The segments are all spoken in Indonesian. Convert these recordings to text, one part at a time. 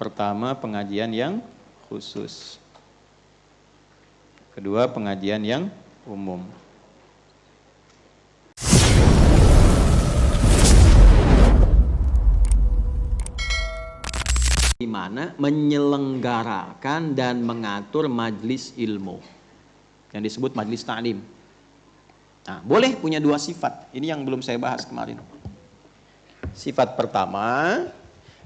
Pertama, pengajian yang khusus. Kedua, pengajian yang umum. Di mana menyelenggarakan dan mengatur majlis ilmu yang disebut majlis ta'lim. Nah, boleh punya dua sifat. Ini yang belum saya bahas kemarin. Sifat pertama,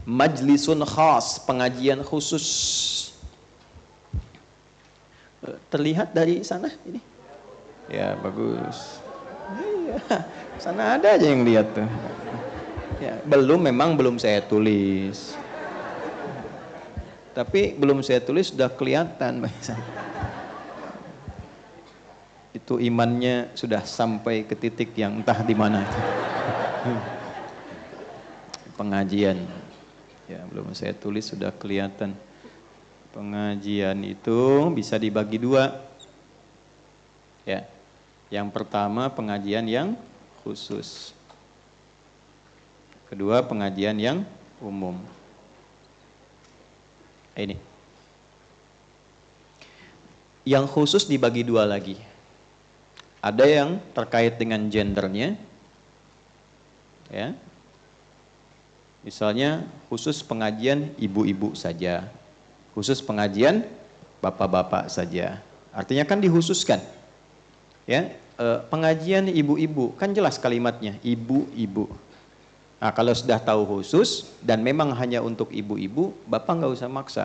majlisun khas, pengajian khusus. Terlihat dari sana ini? Ya, bagus. Iya, sana ada aja yang lihat tuh. Ya, memang belum saya tulis. Tapi belum saya tulis sudah kelihatan. Itu imannya sudah sampai ke titik yang entah di mana. Pengajian. Ya, belum saya tulis sudah kelihatan. Pengajian itu bisa dibagi dua. Ya. Yang pertama pengajian yang khusus. Kedua pengajian yang umum. Ini. Yang khusus dibagi dua lagi. Ada yang terkait dengan gendernya. Ya. Misalnya khusus pengajian ibu-ibu saja. Khusus pengajian bapak-bapak saja. Artinya kan dikhususkan. Ya, pengajian ibu-ibu kan jelas kalimatnya ibu-ibu. Nah, kalau sudah tahu khusus dan memang hanya untuk ibu-ibu, bapak nggak usah maksa.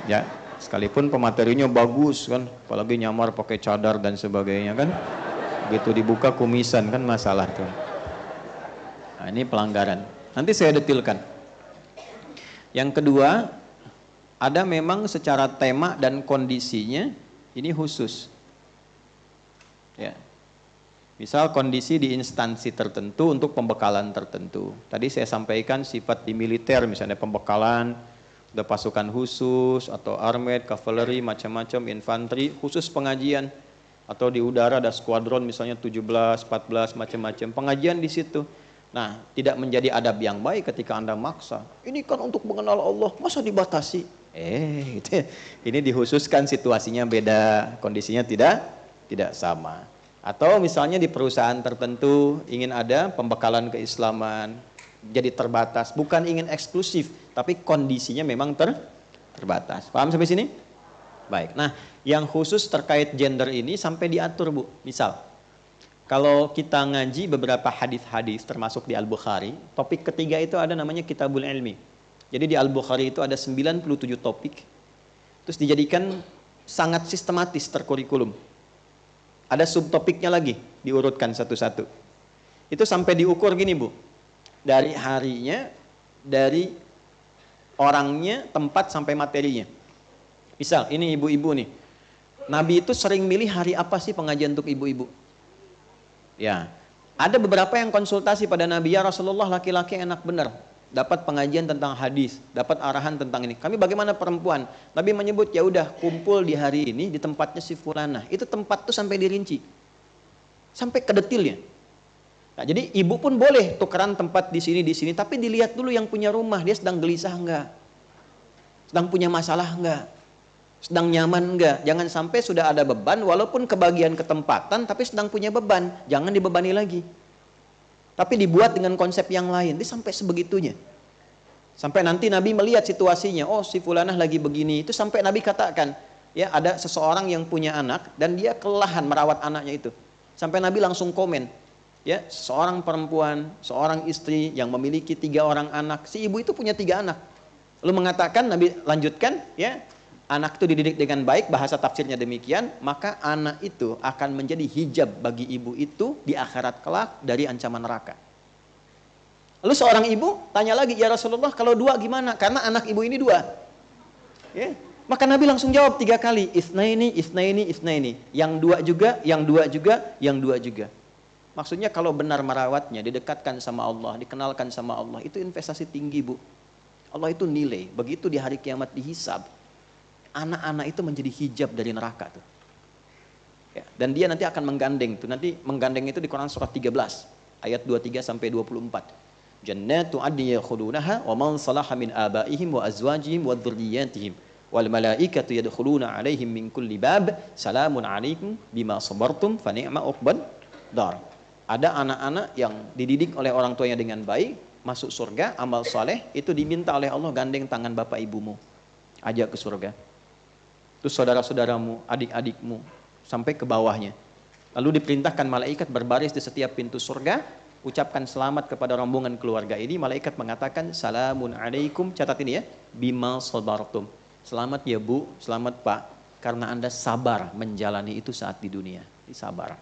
Ya, sekalipun pematerinya bagus kan, apalagi nyamar pakai cadar dan sebagainya kan, begitu dibuka kumisan kan masalah tuh. Nah, ini pelanggaran. Nanti saya detilkan. Yang kedua, ada memang secara tema dan kondisinya ini khusus. Ya. Misal kondisi di instansi tertentu untuk pembekalan tertentu. Tadi saya sampaikan sifat di militer, misalnya pembekalan, ada pasukan khusus, atau armed, cavalry, macam-macam, infanteri, khusus pengajian. Atau di udara ada skuadron misalnya 17, 14, macam-macam. Pengajian di situ. Nah, tidak menjadi adab yang baik ketika Anda maksa. Ini kan untuk mengenal Allah, masa dibatasi? Gitu. Ini dikhususkan situasinya beda, kondisinya tidak sama. Atau misalnya di perusahaan tertentu ingin ada pembekalan keislaman, jadi terbatas, bukan ingin eksklusif, tapi kondisinya memang terbatas. Paham sampai sini? Baik. Nah, yang khusus terkait gender ini sampai diatur, Bu. Misal, kalau kita ngaji beberapa hadis-hadis termasuk di Al-Bukhari, topik ketiga itu ada namanya Kitabul Ilmi. Jadi di Al-Bukhari itu ada 97 topik, terus dijadikan sangat sistematis terkurikulum. Ada subtopiknya lagi, diurutkan satu-satu. Itu sampai diukur gini, Bu. Dari harinya, dari orangnya, tempat sampai materinya. Misal, ini ibu-ibu nih. Nabi itu sering milih hari apa sih pengajian untuk ibu-ibu? Ya, ada beberapa yang konsultasi pada Nabi, ya Rasulullah, laki-laki enak benar. Dapat pengajian tentang hadis, dapat arahan tentang ini. Kami bagaimana perempuan? Nabi menyebut, ya udah kumpul di hari ini di tempatnya si fulanah. Itu tempat tuh sampai dirinci. Sampai ke detilnya. Nah, jadi ibu pun boleh tukeran tempat di sini, tapi dilihat dulu yang punya rumah, dia sedang gelisah enggak? Sedang punya masalah enggak? Sedang nyaman enggak? Jangan sampai sudah ada beban, walaupun kebagian ketempatan, tapi sedang punya beban. Jangan dibebani lagi. Tapi dibuat dengan konsep yang lain. Dia sampai sebegitunya. Sampai nanti Nabi melihat situasinya. Oh, si fulanah lagi begini. Itu sampai Nabi katakan, ya ada seseorang yang punya anak dan dia kelelahan merawat anaknya itu. Sampai Nabi langsung komen, ya seorang perempuan, seorang istri yang memiliki 3 orang anak. Si ibu itu punya 3 anak. Lalu mengatakan, Nabi lanjutkan, ya anak itu dididik dengan baik, bahasa tafsirnya demikian, maka anak itu akan menjadi hijab bagi ibu itu di akhirat kelak dari ancaman neraka. Lalu seorang ibu tanya lagi, ya Rasulullah, kalau 2 gimana? Karena anak ibu ini 2. Ya. Maka Nabi langsung jawab 3 kali, isnaini, isnaini, isnaini. Yang 2 juga, yang 2 juga, yang 2 juga. Maksudnya kalau benar merawatnya, didekatkan sama Allah, dikenalkan sama Allah, itu investasi tinggi, Bu. Allah itu nilai, begitu di hari kiamat dihisab, anak-anak itu menjadi hijab dari neraka tuh. Ya, dan dia nanti akan menggandeng tuh. Nanti menggandeng itu di Quran surat 13 ayat 23 sampai 24. Jannatu 'adnin yadkhulunaha wa man salaha min abaihim wa azwajihim wa dzurriyyatihim wal malaikatu yadkhuluna 'alaihim min kulli bab salamun 'alaikum bima sabartum fa ni'ma uqbad dar. Ada anak-anak yang dididik oleh orang tuanya dengan baik, masuk surga, amal soleh, itu diminta oleh Allah gandeng tangan bapak ibumu, ajak ke surga. Terus saudara-saudaramu, adik-adikmu, sampai ke bawahnya. Lalu diperintahkan malaikat berbaris di setiap pintu surga, ucapkan selamat kepada rombongan keluarga ini. Malaikat mengatakan, salamun alaikum, catat ini ya, bima sabartum. Selamat ya bu, selamat pak, karena anda sabar menjalani itu saat di dunia. Ini sabar.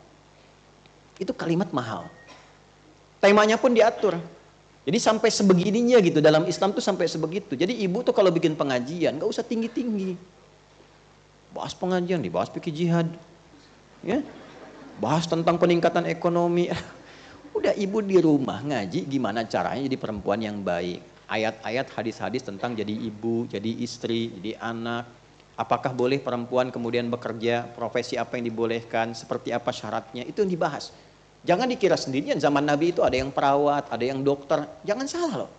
Itu kalimat mahal. Temanya pun diatur. Jadi sampai sebegininya gitu, dalam Islam tuh sampai sebegitu. Jadi ibu tuh kalau bikin pengajian, gak usah tinggi-tinggi. Bahas pengajian, dibahas fikih jihad. Ya, bahas tentang peningkatan ekonomi. Udah ibu di rumah ngaji gimana caranya jadi perempuan yang baik. Ayat-ayat, hadis-hadis tentang jadi ibu, jadi istri, jadi anak. Apakah boleh perempuan kemudian bekerja, profesi apa yang dibolehkan, seperti apa syaratnya, itu yang dibahas. Jangan dikira sendirian, zaman Nabi itu ada yang perawat, ada yang dokter. Jangan salah loh.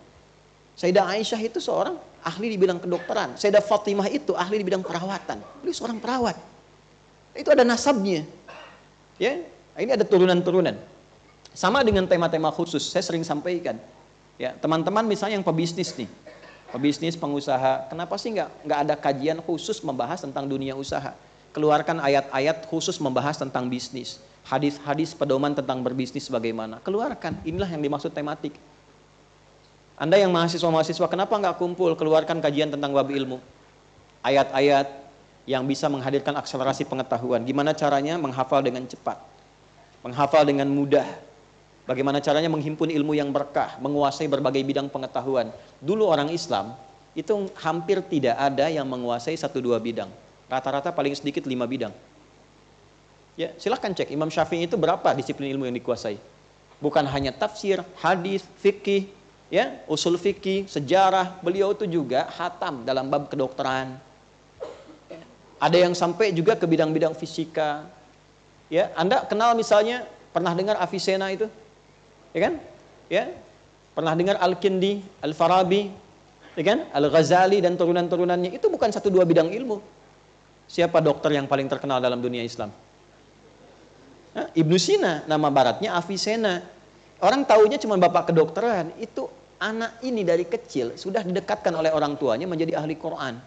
Sayyidah Aisyah itu seorang ahli di bidang kedokteran. Sayyidah Fatimah itu ahli di bidang perawatan. Beliau seorang perawat. Itu ada nasabnya. Ya, ini ada turunan-turunan. Sama dengan tema-tema khusus, saya sering sampaikan. Ya, teman-teman misalnya yang pebisnis nih. Pebisnis, pengusaha, kenapa sih nggak ada kajian khusus membahas tentang dunia usaha? Keluarkan ayat-ayat khusus membahas tentang bisnis. Hadis-hadis pedoman tentang berbisnis bagaimana. Keluarkan, inilah yang dimaksud tematik. Anda yang mahasiswa-mahasiswa, kenapa nggak kumpul? Keluarkan kajian tentang bab ilmu. Ayat-ayat yang bisa menghadirkan akselerasi pengetahuan. Gimana caranya menghafal dengan cepat. Menghafal dengan mudah. Bagaimana caranya menghimpun ilmu yang berkah. Menguasai berbagai bidang pengetahuan. Dulu orang Islam, itu hampir tidak ada yang menguasai 1-2 bidang. Rata-rata paling sedikit 5 bidang. Ya, silahkan cek Imam Syafi'i itu berapa disiplin ilmu yang dikuasai. Bukan hanya tafsir, hadis, fikih, ya, usul fikih, sejarah. Beliau itu juga khatam dalam bab kedokteran. Ya, ada yang sampai juga ke bidang-bidang fisika. Ya, Anda kenal misalnya pernah dengar Avicenna itu? Ya kan? Ya. Pernah dengar Al-Kindi, Al-Farabi, ya kan? Al-Ghazali dan turunan-turunannya. Itu bukan 1-2 bidang ilmu. Siapa dokter yang paling terkenal dalam dunia Islam? Ibnu Sina, nama baratnya Avicenna. Orang taunya cuma bapak kedokteran. Itu anak ini dari kecil sudah didekatkan oleh orang tuanya menjadi ahli Quran.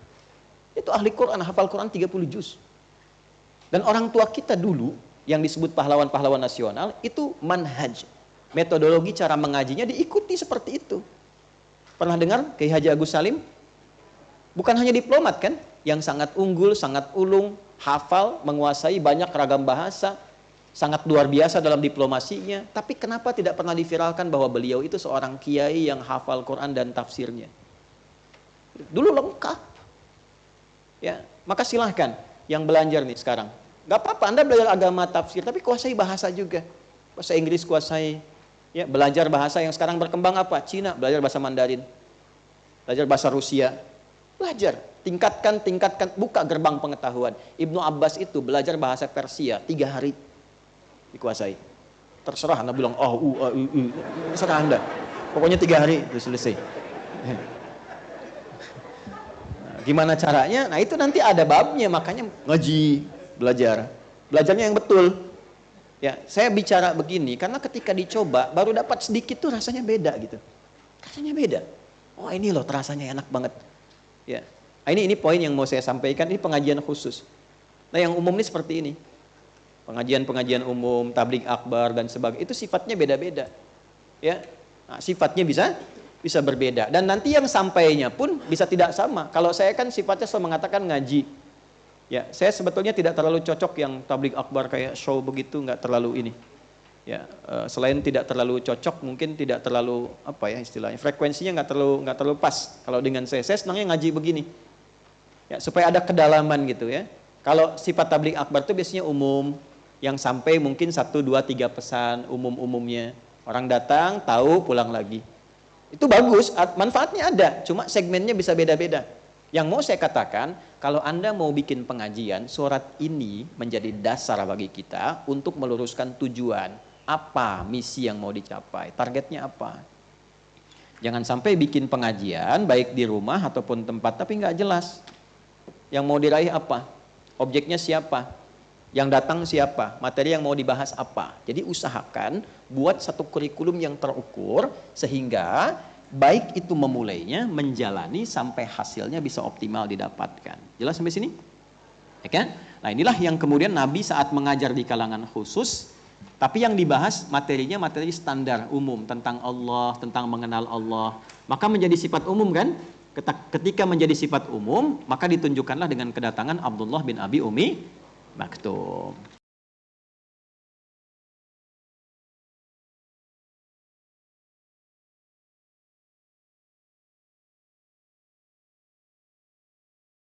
Itu ahli Quran, hafal Quran 30 juz. Dan orang tua kita dulu yang disebut pahlawan-pahlawan nasional itu manhaj. Metodologi cara mengajinya diikuti seperti itu. Pernah dengar Kiai Haji Agus Salim? Bukan hanya diplomat kan, yang sangat unggul, sangat ulung, hafal, menguasai banyak ragam bahasa, sangat luar biasa dalam diplomasinya, tapi kenapa tidak pernah diviralkan bahwa beliau itu seorang kiai yang hafal Quran dan tafsirnya? Dulu lengkap. Ya, maka silahkan yang belajar nih sekarang. Gak apa-apa Anda belajar agama tafsir, tapi kuasai bahasa juga. Bahasa Inggris kuasai. Ya, belajar bahasa yang sekarang berkembang apa? Cina, belajar bahasa Mandarin. Belajar bahasa Rusia. Belajar, tingkatkan, buka gerbang pengetahuan. Ibnu Abbas itu belajar bahasa Persia 3 hari. Dikuasai. Terserah Anda bilang terserah Anda. Pokoknya 3 hari itu selesai. Nah, gimana caranya? Nah itu nanti ada babnya, makanya ngaji, belajar. Belajarnya yang betul. Ya, saya bicara begini karena ketika dicoba baru dapat sedikit tuh rasanya beda gitu. Rasanya beda. Oh ini loh rasanya enak banget. Ya. Nah, ini poin yang mau saya sampaikan, ini pengajian khusus. Nah yang umum ini seperti ini. Pengajian-pengajian umum, tabligh akbar dan sebagainya itu sifatnya beda-beda. Ya. Nah, sifatnya bisa berbeda dan nanti yang sampainya pun bisa tidak sama. Kalau saya kan sifatnya selalu mengatakan ngaji. Ya, saya sebetulnya tidak terlalu cocok yang tabligh akbar kayak show begitu, nggak terlalu ini. Ya, selain tidak terlalu cocok, mungkin tidak terlalu apa ya istilahnya, frekuensinya nggak terlalu pas. Kalau dengan saya senangnya ngaji begini. Ya, supaya ada kedalaman gitu ya. Kalau sifat tabligh akbar itu biasanya umum, yang sampai mungkin 1, 2, 3 pesan umum-umumnya. Orang datang, tahu, pulang lagi. Itu bagus, manfaatnya ada, cuma segmennya bisa beda-beda. Yang mau saya katakan, kalau Anda mau bikin pengajian, surat ini menjadi dasar bagi kita untuk meluruskan tujuan. Apa misi yang mau dicapai, targetnya apa. Jangan sampai bikin pengajian baik di rumah ataupun tempat tapi nggak jelas. Yang mau diraih apa? Objeknya siapa? Yang datang siapa? Materi yang mau dibahas apa? Jadi usahakan buat satu kurikulum yang terukur sehingga baik itu memulainya, menjalani sampai hasilnya bisa optimal didapatkan. Jelas sampai sini? Ya kan? Nah, inilah yang kemudian Nabi saat mengajar di kalangan khusus, tapi yang dibahas materinya materi standar umum tentang Allah, tentang mengenal Allah. Maka menjadi sifat umum kan? Ketika menjadi sifat umum, maka ditunjukkanlah dengan kedatangan Abdullah bin Abi Umi Maktum.